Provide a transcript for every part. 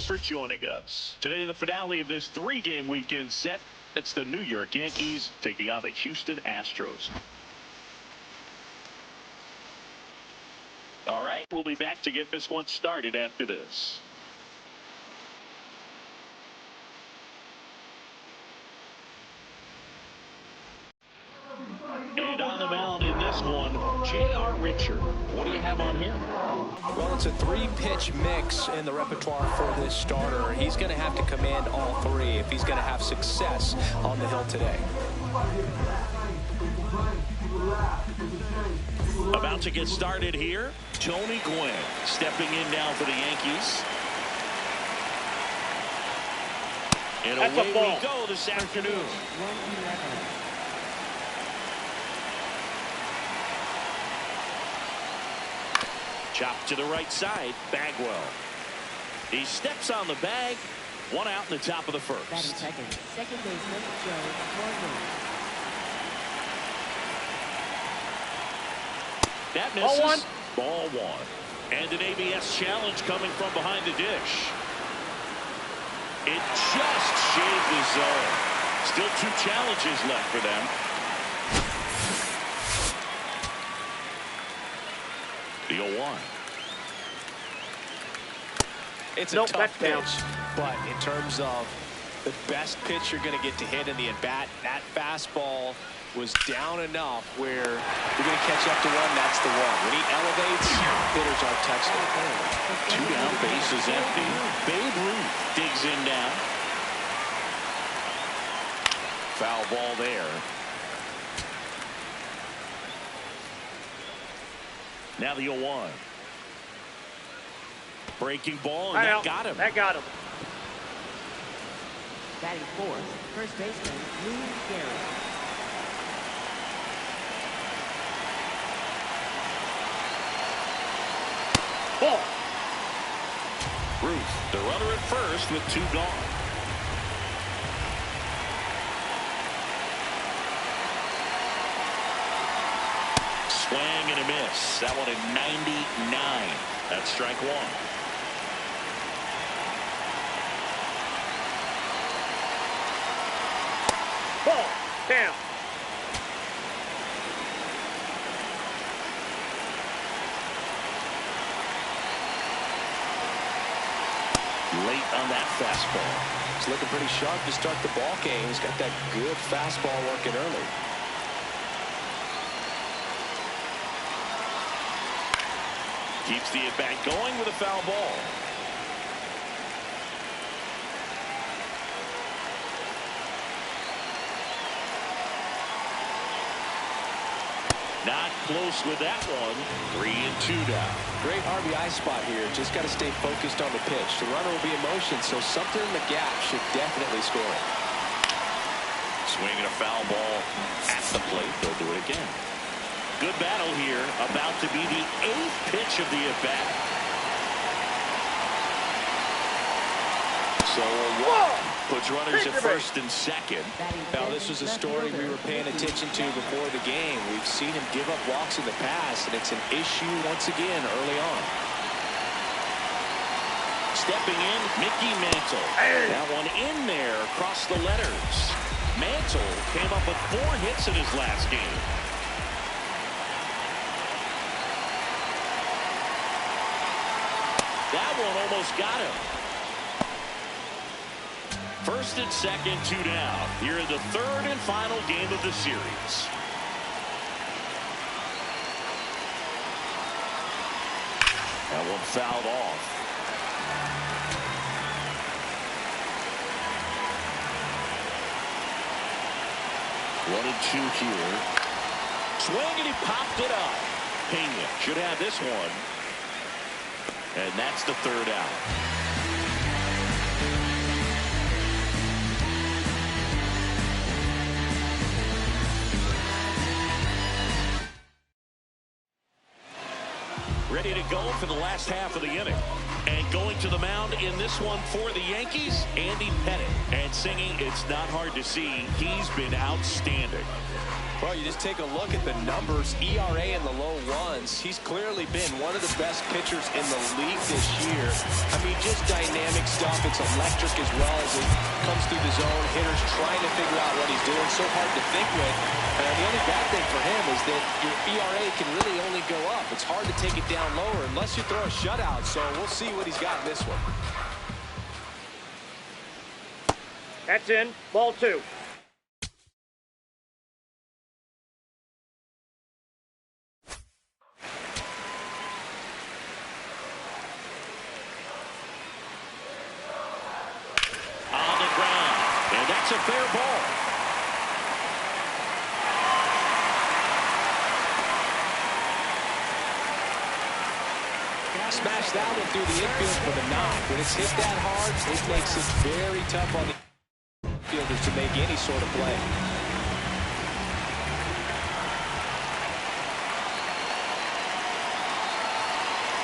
for joining us. Today, the finale of this 3-game weekend set. It's the New York Yankees taking on the Houston Astros. All right, we'll be back to get this one started after this. And on the mound in this one, J.R. Richard. What do you have on him? Well, it's a 3-pitch mix in the repertoire for this starter. He's going to have to command all 3 if he's going to have success on the hill today. About to get started here, Tony Gwynn stepping in now for the Yankees. And away we go this afternoon. Chopped to the right side, Bagwell. He steps on the bag. 1 out in the top of the first. Second baseman, Joe Morgan. That misses. Ball 1. And an ABS challenge coming from behind the dish. It just shaved the zone. Still 2 challenges left for them. The 0-1. It's a tough pitch, but in terms of the best pitch you're going to get to hit in the at-bat, that fastball was down enough where you're going to catch up to one. That's the one. When he elevates, hitters aren't touching it. 2 down, bases empty. Babe Ruth digs in now. Foul ball there. Now the 0-1. Breaking ball, and that got him. Batting fourth, first baseman, Lou Gehrig. Ball. Ruth, the runner at first with 2 gone. Swing and a miss. That one at 99. That's strike 1. Ball down. Late on that fastball. It's looking pretty sharp to start the ball game. He's got that good fastball working early. Keeps the at-bat going with a foul ball. Not close with that one. 3-2 down. Great RBI spot here. Just got to stay focused on the pitch. The runner will be in motion, so something in the gap should definitely score it. Swinging a foul ball at the plate. They'll do it again. Good battle here. About to be the 8th pitch of the at-bat. So puts runners at first and second. Now, this was a story we were paying attention to before the game. We've seen him give up walks in the past, and it's an issue once again early on. Stepping in, Mickey Mantle. That one in there across the letters. Mantle came up with 4 hits in his last game. That one almost got him. First and second, 2 down. Here in the 3rd and final game of the series. That one fouled off. One and 2 here. Swing, and he popped it up. Pena should have this one. And that's the 3rd out. Ready to go for the last half of the inning. And going to the mound in this one for the Yankees, Andy Pettitte. And singing "It's Not Hard to See," he's been outstanding. Well, you just take a look at the numbers, ERA in the low ones. He's clearly been one of the best pitchers in the league this year. I mean, just dynamic stuff. It's electric as well as it comes through the zone. Hitters trying to figure out what he's doing. So hard to think with. The only bad thing for him is that your ERA can really only go up. It's hard to take it down lower unless you throw a shutout. So we'll see what he's got in this one. That's in. Ball 2. It's a fair ball. Smash that one through the infield for the knock. When it's hit that hard, it makes it very tough on the fielders to make any sort of play.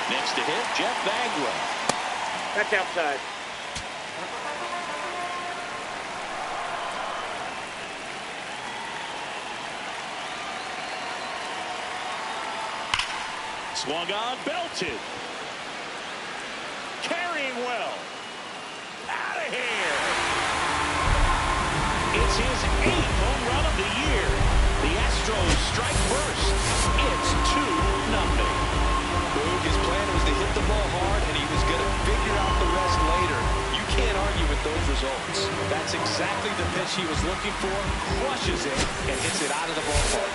Next to hit, Jeff Bagwell. That's outside. Swung on, belted. Carrying well. Out of here. It's his 8th home run of the year. The Astros strike first. It's 2-0. Boog, his plan was to hit the ball hard, and he was going to figure out the rest later. You can't argue with those results. That's exactly the pitch he was looking for. Crushes it and hits it out of the ballpark.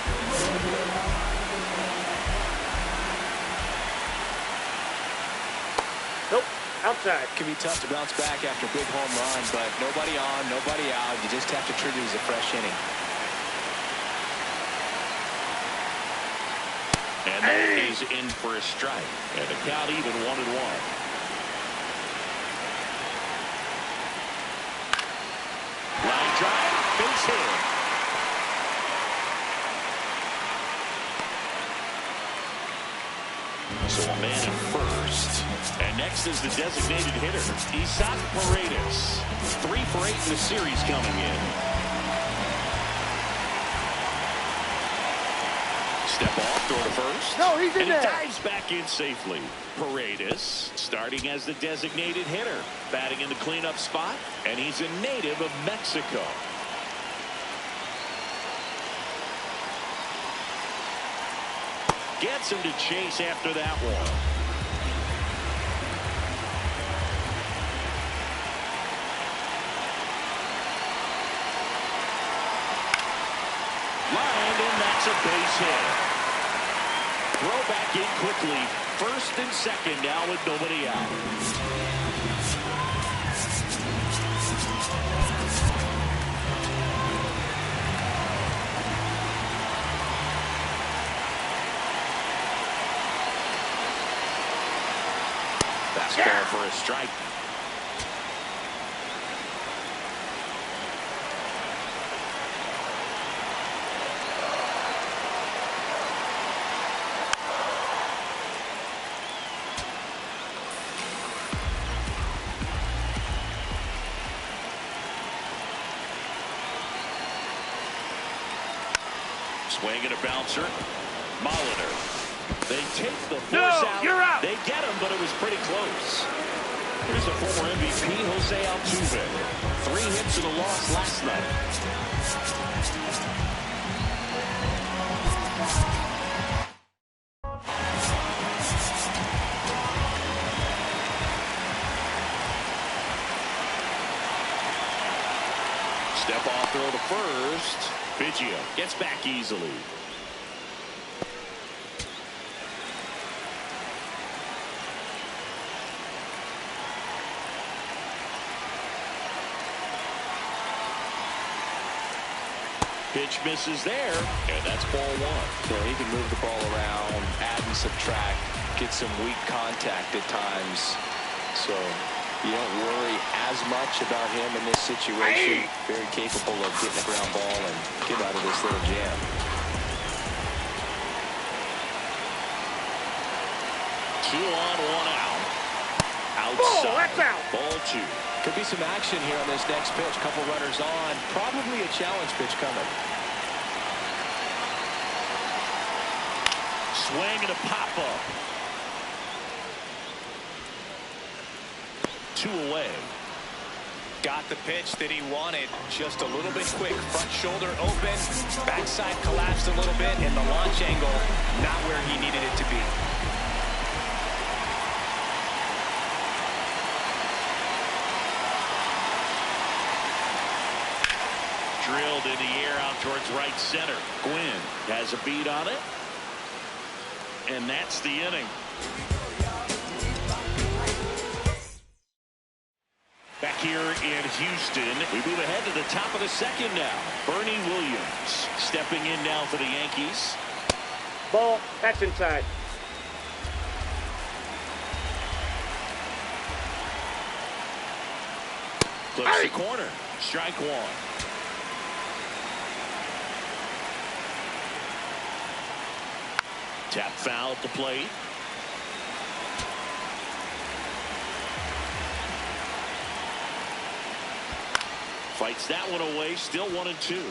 Nope, outside. It can be tough to bounce back after a big home run, but nobody on, nobody out. You just have to treat it as a fresh inning. And that is in for a strike. And the count even 1-1. Line drive, base hit. So a man at first. And next is the designated hitter, Isaac Paredes. 3 for 8 in the series coming in. Step off, throw to first. No, he's in and there. He dives back in safely. Paredes starting as the designated hitter. Batting in the cleanup spot. And he's a native of Mexico. Gets him to chase after that one. Lined, and that's a base hit. Throw back in quickly. First and second now with nobody out. Fastball for a strike. Swing and a bouncer. Molitor. They take the force out. You're out. They get him, but it was pretty close. Here's the former MVP, Jose Altuve. 3 hits and a loss last night. Step off throw to first. Biggio gets back easily. Pitch misses there, and that's ball 1. So he can move the ball around, add and subtract, get some weak contact at times. So you don't worry as much about him in this situation. Very capable of getting a ground ball and get out of this little jam. Two on, 1 out. Outside. Ball, that's out. Ball 2. Could be some action here on this next pitch. Couple runners on. Probably a challenge pitch coming. swing and a pop-up. 2 away. Got the pitch that he wanted, just a little bit quick. Front shoulder open, backside collapsed a little bit, and the launch angle not where he needed it to be. Drilled in the air out towards right center. Gwynn has a beat on it. And that's the inning. Back here in Houston, we move ahead to the top of the second now. Bernie Williams stepping in now for the Yankees. Ball. That's inside. Flips the corner. Strike 1. Tap foul at the plate. Fights that one away. Still 1-2.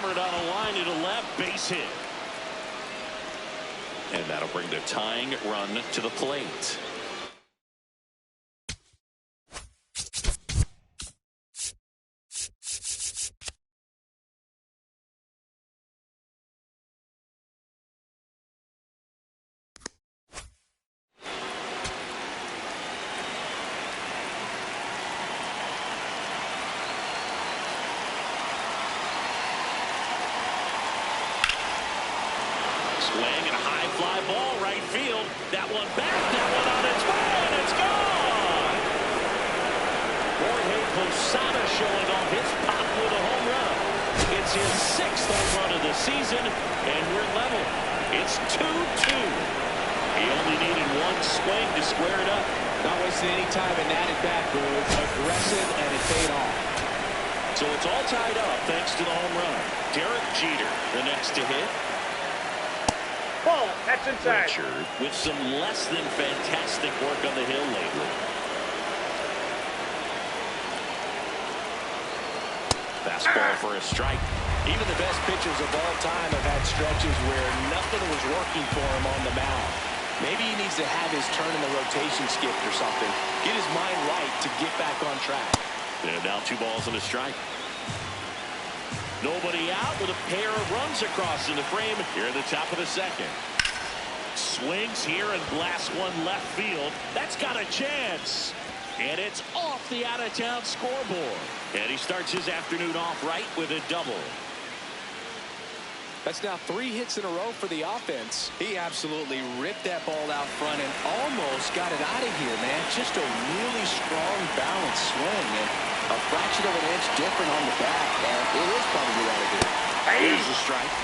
hammered on a line to left, base hit. And that'll bring the tying run to the plate. Swing and a high fly ball right field. That one back, that one on its way, and it's gone. Jorge Posada showing off his pop with a home run. It's his 6th home run of the season, and we're level. It's 2-2. He only needed one swing to square it up. Not wasting any time in that at bat, Boo. Aggressive, and it paid off. So it's all tied up thanks to the home run. Derek Jeter, the next to hit. Ball, that's inside. Richard with some less than fantastic work on the hill lately. Fastball for a strike. Even the best pitchers of all time have had stretches where nothing was working for him on the mound. Maybe he needs to have his turn in the rotation skipped or something. Get his mind right to get back on track. And now 2 balls and a strike. Nobody out with a pair of runs across in the frame here in the top of the 2nd. Swings here and blasts one left field. That's got a chance. And it's off the out-of-town scoreboard. And he starts his afternoon off right with a double. That's now 3 hits in a row for the offense. He absolutely ripped that ball out front and almost got it out of here, man. Just a really strong, balanced swing. And a fraction of an inch different on the back, and it is probably out of here. Here's the strike.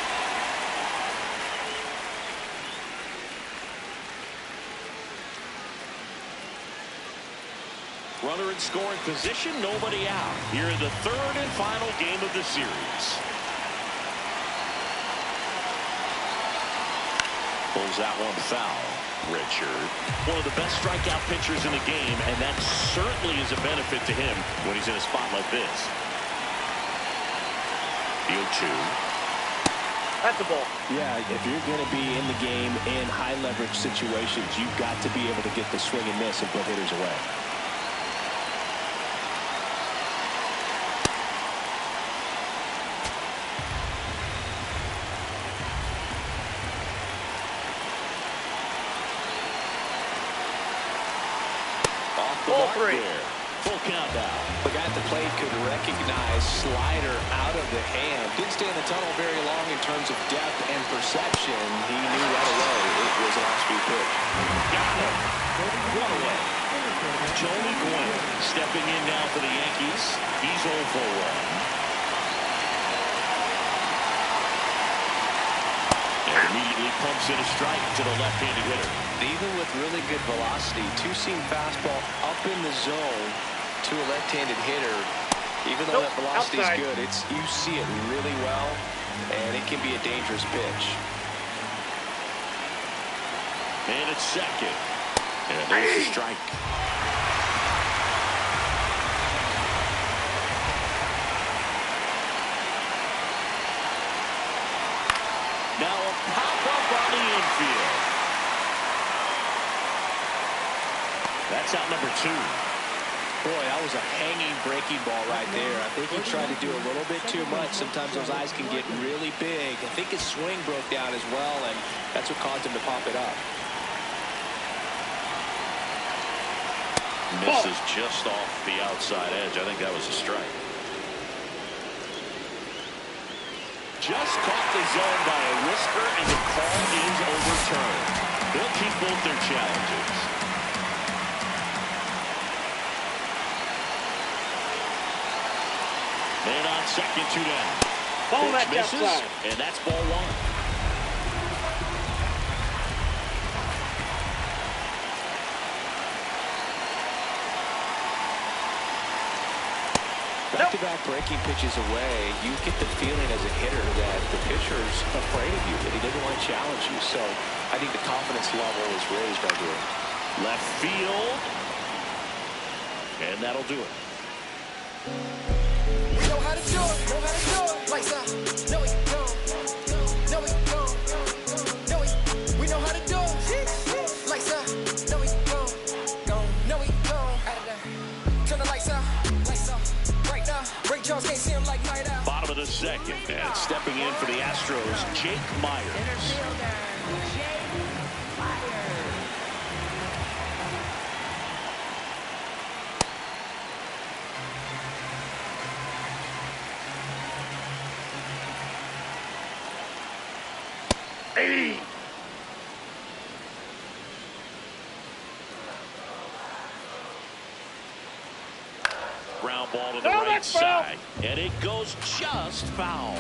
Runner in scoring position, nobody out. Here in the 3rd and final game of the series. Pulls that one foul. Richard, one of the best strikeout pitchers in the game, and that certainly is a benefit to him when he's in a spot like this. 0-2. That's a ball. Yeah, if you're going to be in the game in high leverage situations, you've got to be able to get the swing and miss and put hitters away. Ball 3. Full count now. The guy at the plate could recognize slider out of the hand. Didn't stay in the tunnel very long in terms of depth and perception. He knew right away it was an off-speed pitch. Got it. One away. Tony Gwynn stepping in now for the Yankees. He's 0 for 1. Immediately pumps in a strike to the left-handed hitter. Even with really good velocity, 2-seam fastball up in the zone to a left-handed hitter. Even though that velocity is good, you see it really well, and it can be a dangerous pitch. And it's 2nd. And there's the strike. Now a pop-up on the infield. That's out number 2. Boy, that was a hanging breaking ball right there. I think he tried to do a little bit too much. Sometimes those eyes can get really big. I think his swing broke down as well, and that's what caused him to pop it up. Misses just off the outside edge. I think that was a strike. Just caught the zone by a whisker, and the call is overturned. They'll keep both their challenges. And on 2nd, 2 down. Ball Pitch back misses, outside. and that's ball 1. Back-to-back breaking pitches away, you get the feeling as a hitter that the pitcher's afraid of you, that he doesn't want to challenge you. So I think the confidence level is raised right here. Left field. And that'll do it. Know how to do it, know how to do it. Like that. Know it. second. And stepping in for the Astros, Jake Myers. Center fielder, Jake Myers. Hey! Ground ball to the right side. And it goes just foul.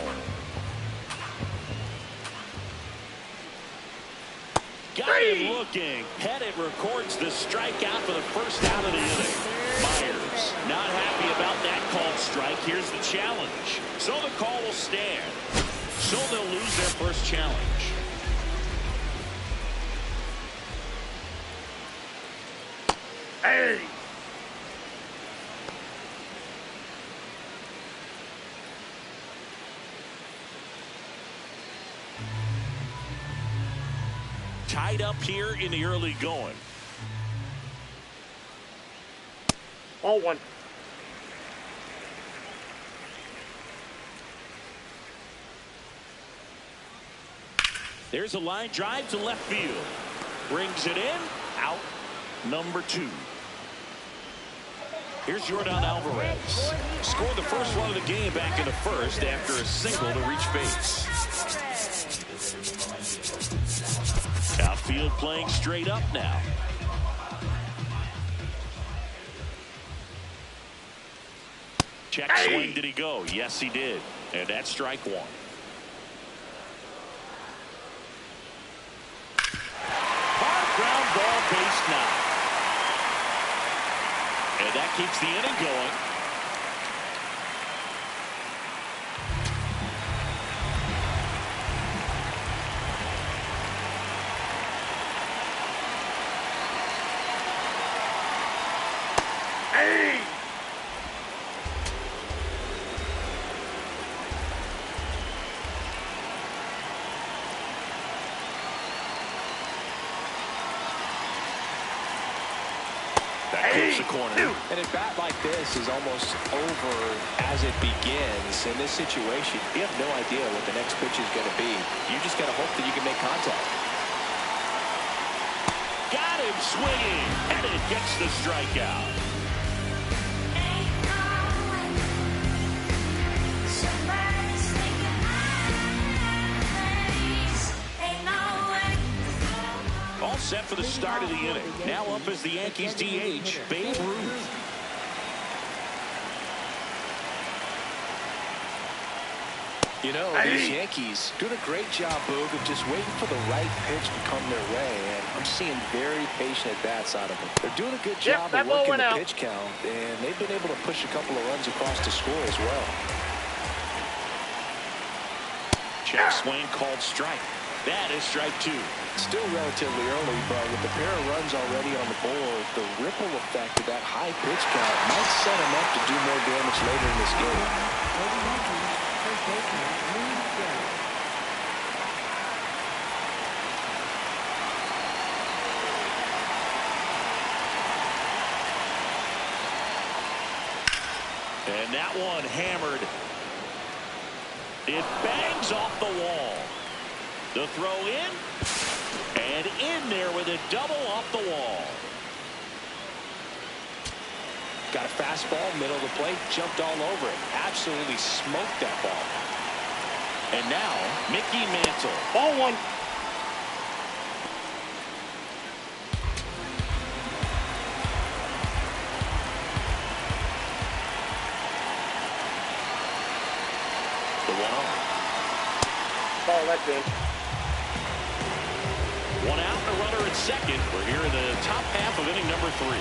Got him looking. Pettit records the strikeout for the first out of the inning. Myers not happy about that called strike. Here's the challenge. So the call will stand. So they'll lose their first challenge. Hey! Tied up here in the early going. Ball one. There's a line drive to left field. Brings it in. Out number 2. Here's Yordan Alvarez. Scored the first run of the game back in the first after a single to reach base. Outfield playing straight up now. Check swing. Did he go? Yes, he did. And that's strike 1. Hard ground ball, base 9. And that keeps the inning going. Hey! That keeps the corner. And a bat like this is almost over as it begins. In this situation, you have no idea what the next pitch is going to be. You just got to hope that you can make contact. Got him swinging, and it gets the strikeout. All set for the start of the inning. Now up as the Yankees DH, Babe Ruth. You know, these Yankees doing a great job, Boog, of just waiting for the right pitch to come their way. And I'm seeing very patient at-bats out of them. They're doing a good job of working the pitch count, and they've been able to push a couple of runs across the score as well. Check swing called strike. That is strike 2. Still relatively early, but with the pair of runs already on the board, the ripple effect of that high pitch count might set him up to do more damage later in this game. First baseman, and that one hammered. It bangs off the wall. The throw in, and in there with a double off the wall. Got a fastball, middle of the plate, jumped all over it. Absolutely smoked that ball. And now, Mickey Mantle. Ball one. The 1-0. Ball, that's in. 1 out and a runner at second. We're here in the top half of inning number 3.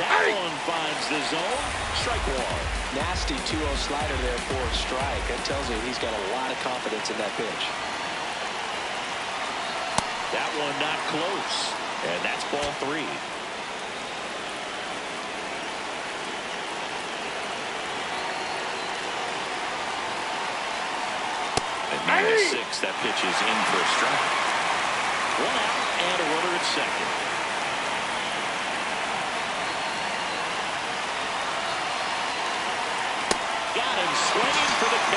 That one finds the zone. Strike 1. Nasty 2-0 slider there for a strike. That tells you he's got a lot of confidence in that pitch. That one not close. And that's ball 3. At -6, that pitch is in for a strike. 1 out and a runner at second. K.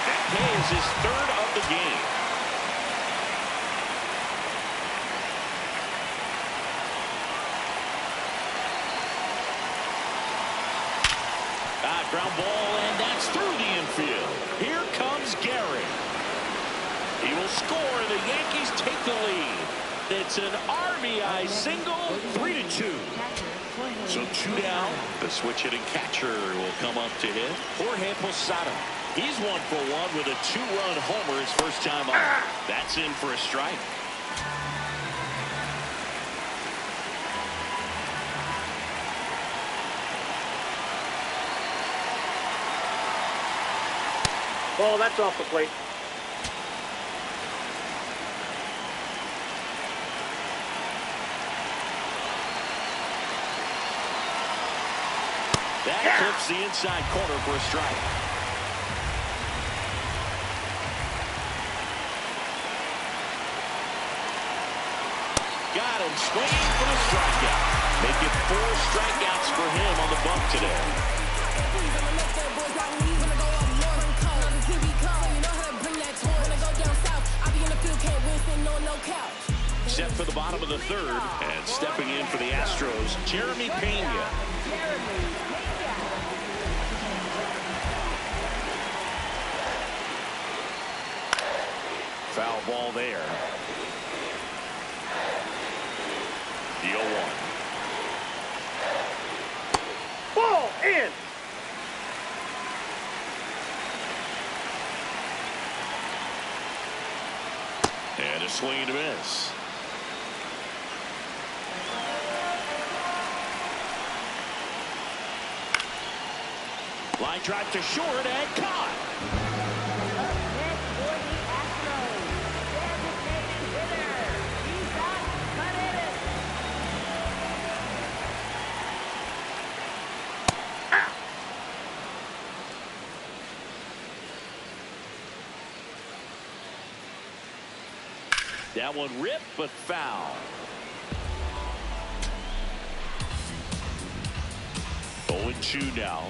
That K is his third of the game. Ground ball, and that's through the infield. Here comes Gary. He will score, and the Yankees take the lead. It's an RBI single, 3-2. So 2 down. The switch hitting catcher will come up to hit. Jorge Posada. He's 1 for 1 with a 2-run homer his first time up. That's in for a strike. Ball, that's off the plate. That clips the inside corner for a strike. Got him swinging for the strikeout. Make it 4 strikeouts for him on the bump today. Set for the bottom of the third, and stepping in for the Astros, Jeremy Pena. Foul ball there. The 0-1. Ball in. And a swing and a miss. Line drive to short and caught. That one ripped, but foul. 0-2 now.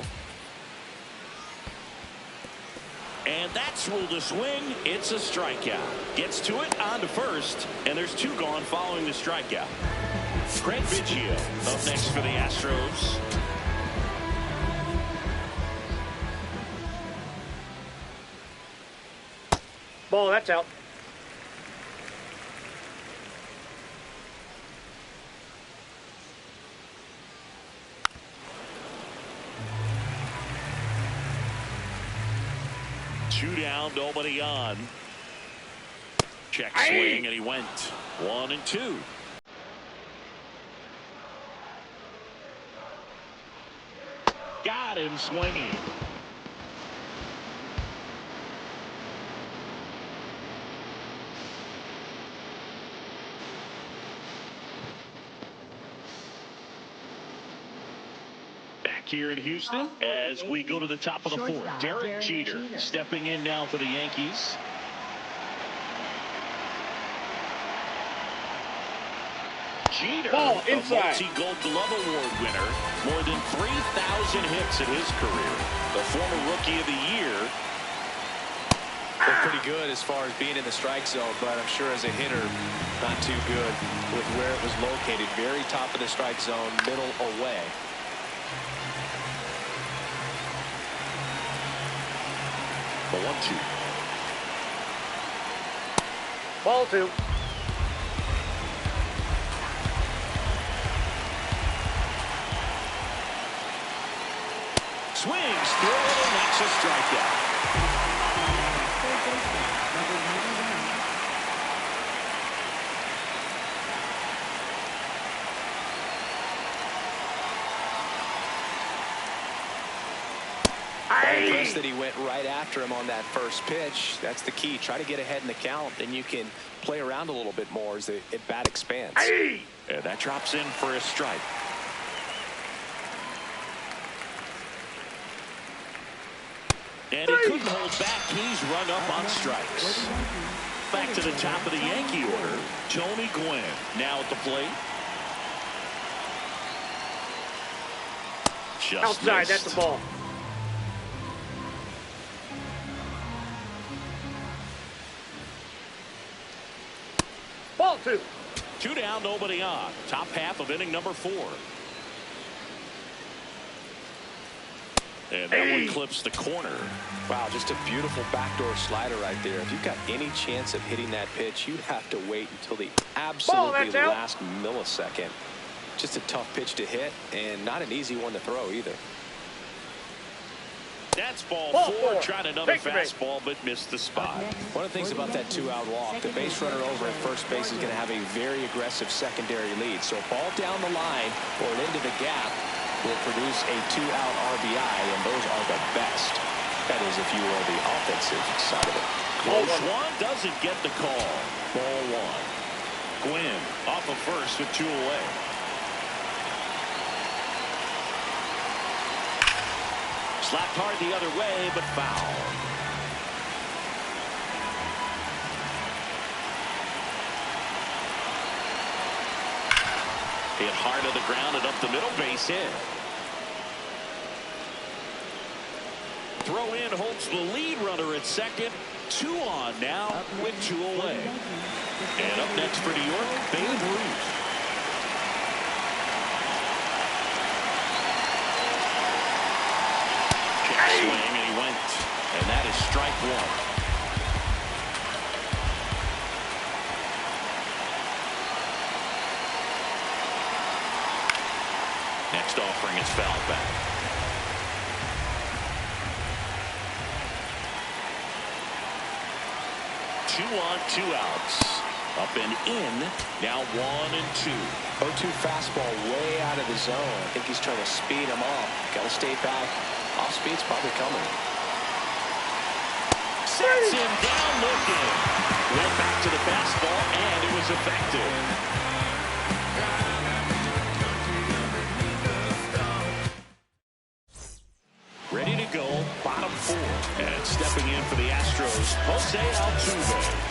And that's ruled a swing. It's a strikeout. Gets to it, on to first, and there's 2 gone following the strikeout. Craig Biggio up next for the Astros. Ball, that's out. Two down, nobody on. Check swing, and he went 1-2. Got him swinging. Here in Houston as we go to the top of the fourth. Derek Jeter stepping in now for the Yankees. Jeter, ball inside. A multi-Gold Glove Award winner, more than 3,000 hits in his career. The former Rookie of the Year. Looked pretty good as far as being in the strike zone, but I'm sure as a hitter, not too good with where it was located. Very top of the strike zone, middle away. The 1-2. Ball 2. Swings through, and that's a strikeout. Impressed that he went right after him on that first pitch. That's the key. Try to get ahead in the count, then you can play around a little bit more as the at-bat expands. And that drops in for a strike. And he couldn't hold back. He's run up on strikes. Back to the top of the Yankee order. Tony Gwynn now at the plate. Just outside, missed. that's the ball. Ball 2. 2 down, nobody on. Top half of inning number 4. And that one clips the corner. Wow, just a beautiful backdoor slider right there. If you've got any chance of hitting that pitch, you have to wait until the absolutely last millisecond. Just a tough pitch to hit, and not an easy one to throw either. That's ball 4. Tried another fastball, but missed the spot. One of the things about that 2-out walk, the base runner over at first base is going to have a very aggressive secondary lead. So a ball down the line or into the gap will produce a 2-out RBI, and those are the best. That is, if you are the offensive side of it. Close one doesn't get the call. Ball 1. Gwynn off of first with 2 away. Slapped hard the other way, but foul. Hit hard to the ground and up the middle, base hit. Throw in holds the lead runner at second. 2 on now with 2 away. And up next for New York, Babe Ruth. Swing, and he went, and that is strike 1. Next offering is fouled back. 2 on, 2 outs. Up and in, now 1 and 2. 0-2 fastball way out of the zone. I think he's trying to speed him up. Got to stay back. Off speed's probably coming. Sets him down looking. Went back to the fastball, and it was effective. Ready to go, bottom 4. And stepping in for the Astros, Jose Altuve.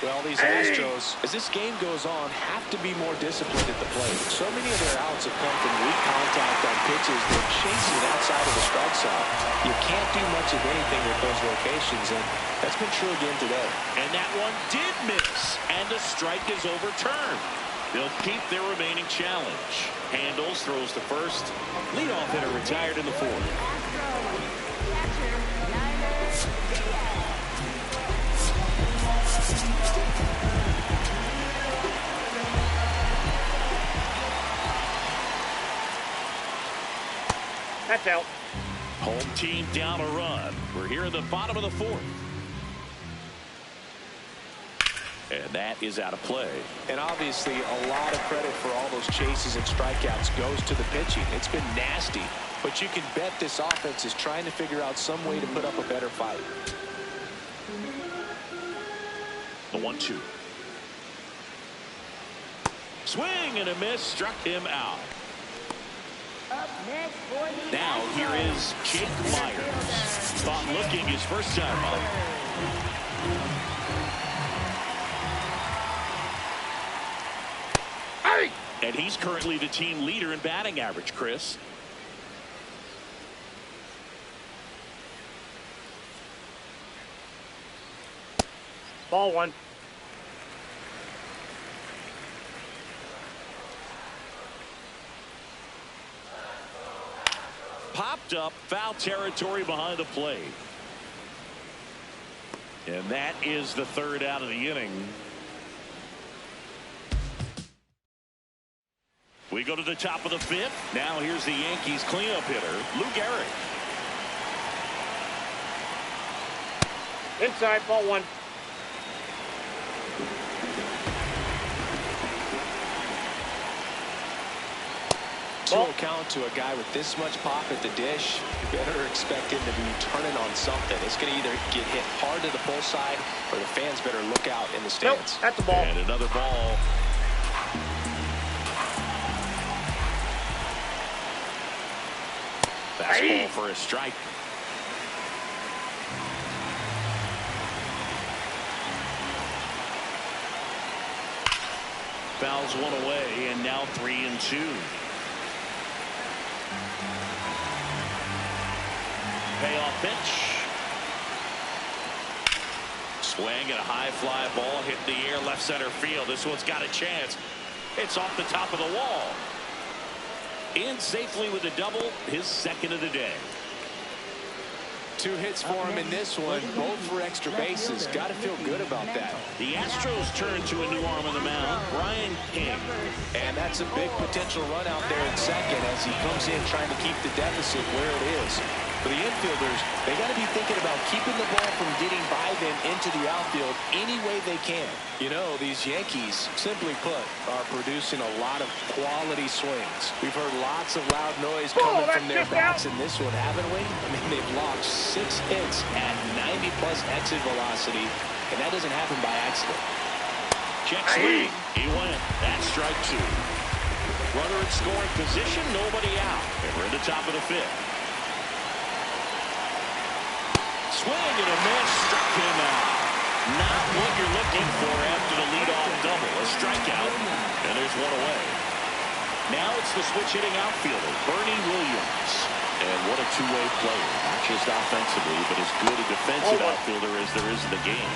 Well, these Astros, as this game goes on, have to be more disciplined at the plate. So many of their outs have come from weak contact on pitches they're chasing outside of the strike zone. You can't do much of anything with those locations, and that's been true again today. And that one did miss, and the strike is overturned. They'll keep their remaining challenge. Handles, throws to first. Leadoff hitter retired in the 4th. That's out. Home team down a run. We're here in the bottom of the 4th. And that is out of play. And obviously a lot of credit for all those chases and strikeouts goes to the pitching. It's been nasty, but you can bet this offense is trying to figure out some way to put up a better fight. The 1-2. Swing and a miss, struck him out. Now here is Jake Myers. Thought looking his first time up. Hey! And he's currently the team leader in batting average, Chris. Ball 1. Popped up, foul territory behind the plate. And that is the 3rd out of the inning. We go to the top of the 5th. Now here's the Yankees cleanup hitter, Lou Gehrig. Inside, ball 1. Ball count to a guy with this much pop at the dish. You better expect him to be turning on something. It's going to either get hit hard to the pull side, or the fans better look out in the stands. Nope, that's the ball. And another ball. Fastball for a strike. Fouls one away, and now 3-2. payoff pitch. Swing and a high fly ball hit in the air left center field. This one's got a chance. It's off the top of the wall. In safely with a double, his second of the day. 2 hits for him in this one, both for extra bases. Got to feel good about that. The Astros turn to a new arm on the mound, Brian King. And that's a big potential run out there in second as he comes in trying to keep the deficit where it is. For the infielders, they got to be thinking about keeping the ball from getting by them into the outfield any way they can. You know, these Yankees, simply put, are producing a lot of quality swings. We've heard lots of loud noise coming from their bats in this one, haven't we? I mean, they've logged 6 hits at 90-plus exit velocity, and that doesn't happen by accident. Check swing. He went. That's strike 2. Runner in scoring position, nobody out. And we're in the top of the 5th. Swing and a miss, struck him out. Not what you're looking for after the leadoff double. A strikeout, and there's one away. Now it's the switch-hitting outfielder, Bernie Williams. And what a two-way player. Not just offensively, but as good a defensive outfielder as there is in the game.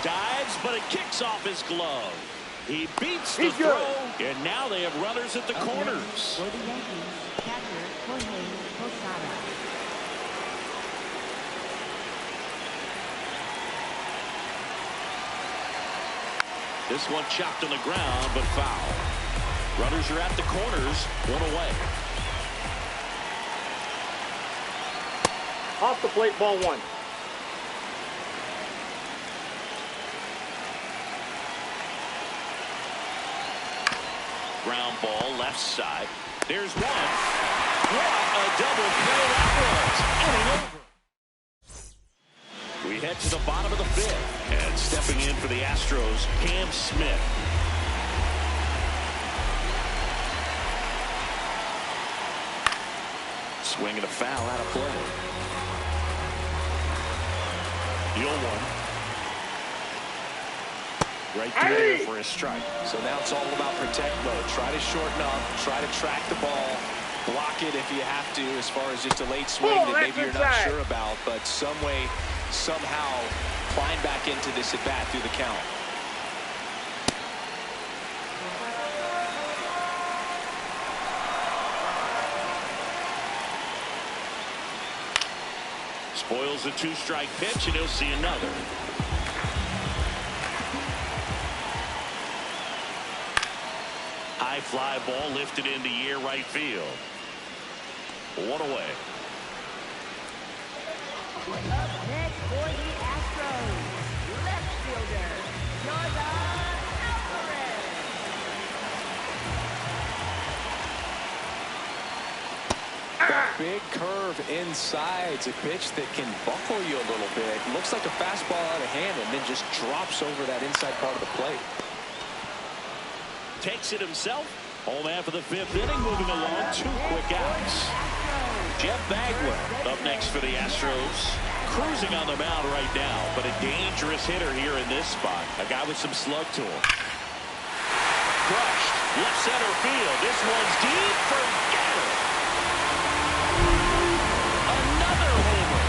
Dives, but it kicks off his glove. He beats the throw, and now they have runners at the corners. For the Yankees, catcher Jorge Posada. This one chopped on the ground, but foul. Runners are at the corners, one away. Off the plate, ball 1. Ground ball, left side. There's one. What a double play that was. Inning over. We head to the bottom of the 5th. And stepping in for the Astros, Cam Smith. Swing and a foul out of play. The 0-1. Right through there for a strike. So now it's all about protect mode. Try to shorten up, try to track the ball, block it if you have to, as far as just a late swing that maybe you're not sure about, but some way, somehow climb back into this at bat through the count. Spoils the 2-strike pitch, and he'll see another. High fly ball lifted into air right field. One away. Up next for the Astros, left fielder Jordan Alvarez. That big curve inside. It's a pitch that can buckle you a little bit. Looks like a fastball out of hand and then just drops over that inside part of the plate. Takes it himself. Home half of the 5th inning, moving along. 2 quick outs. Jeff Bagwell up next for the Astros. Cruising on the mound right now, but a dangerous hitter here in this spot. A guy with some slug to him. Crushed. Left center field. This one's deep. Forget it. Another homer.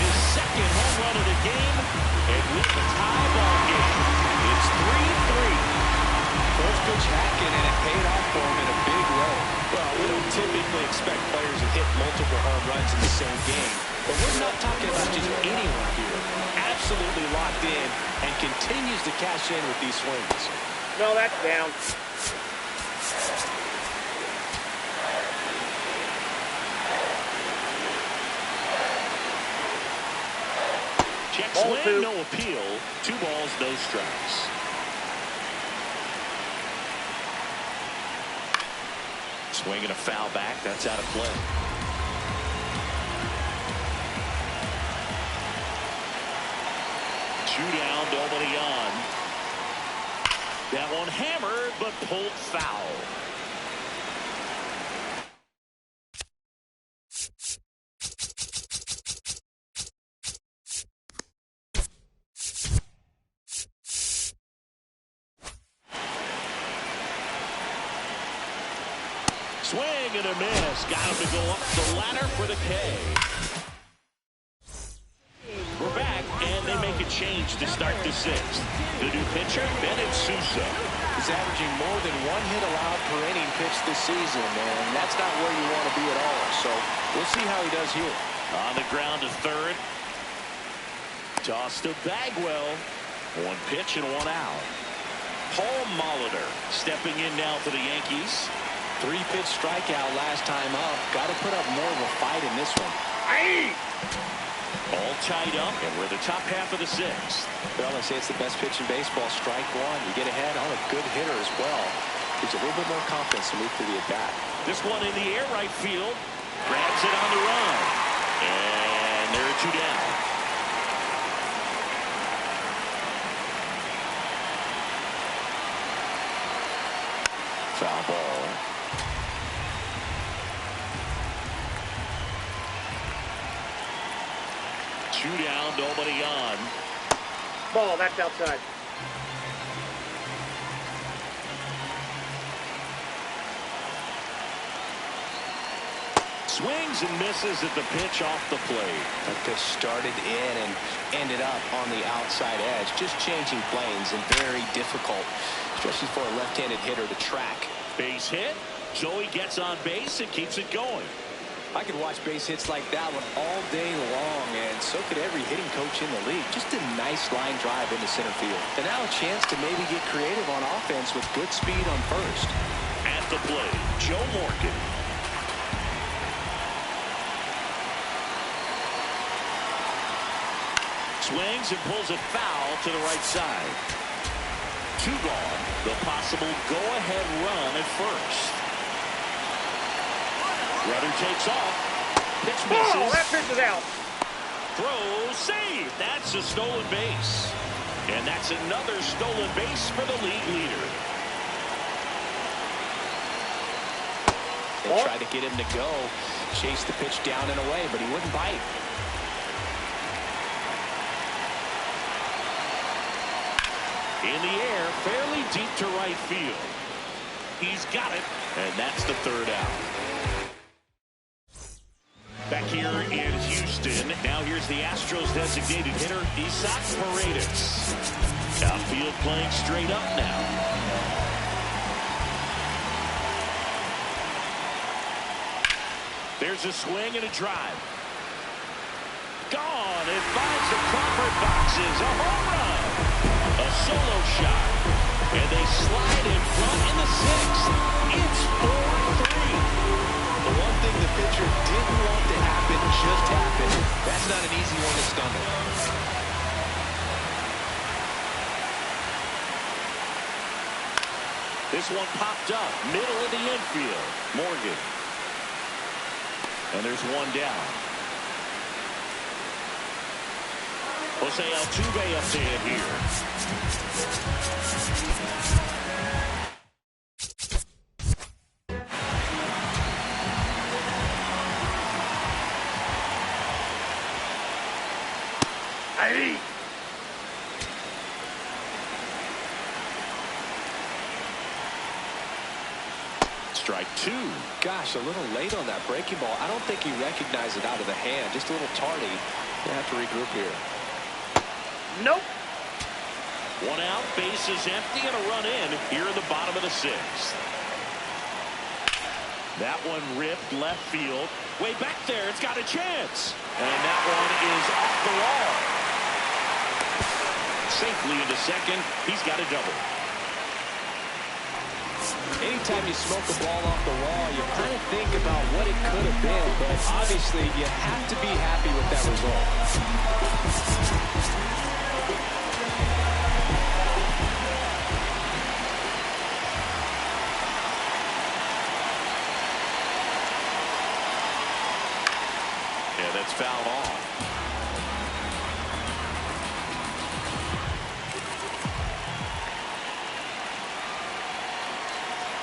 His second home run of the game. And with the tie ball game, it's 3-3. First pitch hacking, and it paid off for him in a big way. Well, we don't typically expect players to hit multiple home runs in the same game, but we're not talking about just anyone here. Absolutely locked in and continues to cash in with these swings. No, that's down. Check Ball swing, 2. no appeal. 2 balls, no strikes. Swinging a foul back. That's out of play. 2 down, nobody on. That one hammered, but pulled foul. Swing and a miss. Got him to go up the ladder for the K. We're back, and they make a change to start the sixth. The new pitcher, Bennett Sousa. He's averaging more than 1 hit allowed per inning pitched this season, and that's not where you want to be at all. So we'll see how he does here. On the ground to third. Toss to Bagwell. 1 pitch and 1 out. Paul Molitor stepping in now for the Yankees. 3-pitch strikeout last time up. Got to put up more of a fight in this one. Aye. All tied up, and we're the top half of the sixth. Well, I say it's the best pitch in baseball. Strike 1. You get ahead on a good hitter as well. Gives you a little bit more confidence to move through the at-bat. This one in the air, right field. Grabs it on the run. And there are 2 down. Foul ball. Two down, nobody on. Ball, that's outside. Swings and misses at the pitch off the plate. That pitch started in and ended up on the outside edge. Just changing planes and very difficult, especially for a left-handed hitter to track. Base hit. Joey gets on base and keeps it going. I could watch base hits like that one all day long, and so could every hitting coach in the league. Just a nice line drive into center field. And now a chance to maybe get creative on offense with good speed on first. At the plate, Joe Morgan. Swings and pulls it foul to the right side. 2 gone. The possible go-ahead run at first. Runner takes off. Pitch misses. Oh, that pitch is out. Throw, save. That's a stolen base. And that's another stolen base for the league leader. They tried to get him to go. Chase the pitch down and away, but he wouldn't bite. In the air, fairly deep to right field. He's got it, and that's the 3rd out. Back here in Houston, now here's the Astros designated hitter, Isaac Paredes. Outfield playing straight up now. There's a swing and a drive. Gone. It finds the Crawford boxes. A home run. A solo shot. And they slide in front in the 6th. It's 4-3. The one thing the pitcher didn't want to happen just happened. That's not an easy one to stomach. This one popped up. Middle of the infield. Morgan. And there's 1 down. Jose Altuve up to hit here. Aye. Strike 2. Gosh, a little late on that breaking ball. I don't think he recognized it out of the hand. Just a little tardy. They have to regroup here. Nope. 1 out, base is empty, and a run in here in the bottom of the 6th. That one ripped left field. Way back there, it's got a chance. And that one is off the wall. Safely into second. He's got a double. Anytime you smoke a ball off the wall, you kind of think about what it could have been, but obviously you have to be happy with that result. Yeah, that's fouled off.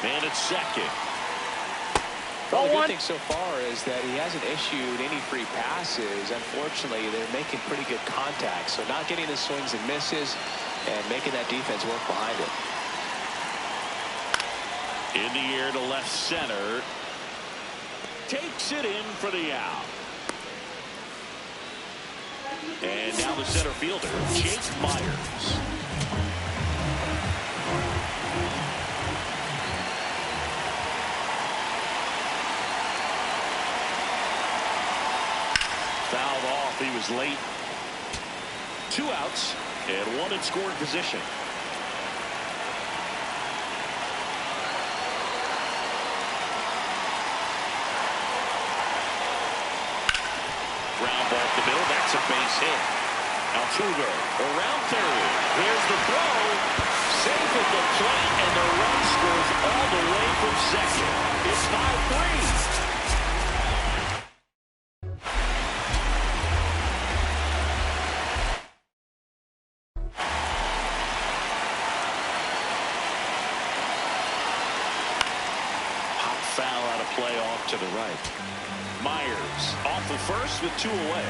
And it's second. Well, the good thing so far is that he hasn't issued any free passes. Unfortunately, they're making pretty good contact. So not getting the swings and misses and making that defense work behind it. In the air to left center. takes it in for the out. And now the center fielder, Jake Myers. Fouled off. He was late. 2 outs and 1 in scoring position. Ground ball up the middle. That's a base hit. Altuve around third. Here's the throw. Safe at the plate, and the run scores all the way from second. It's 5-3. Foul out of play off to the right. Myers off the first with 2 away.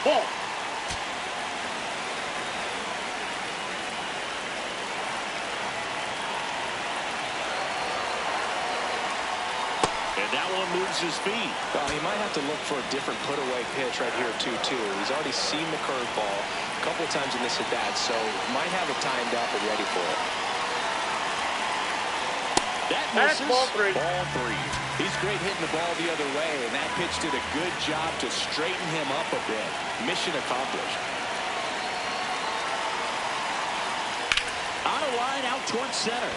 Ball. And that one moves his feet. Well, he might have to look for a different put-away pitch right here at 2-2. He's already seen the curveball a couple of times in this at-bat, so might have it timed up and ready for it. That misses. Ball 3. Ball 3. He's great hitting the ball the other way, and that pitch did a good job to straighten him up a bit. Mission accomplished. On a line out towards center.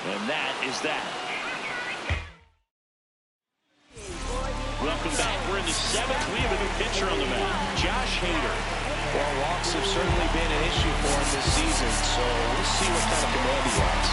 And that is that. Welcome back. We're in the 7th. We have a new pitcher on the mound, Josh Hader. Well, walks have certainly been an issue for him this season, so we'll see what kind of command he has.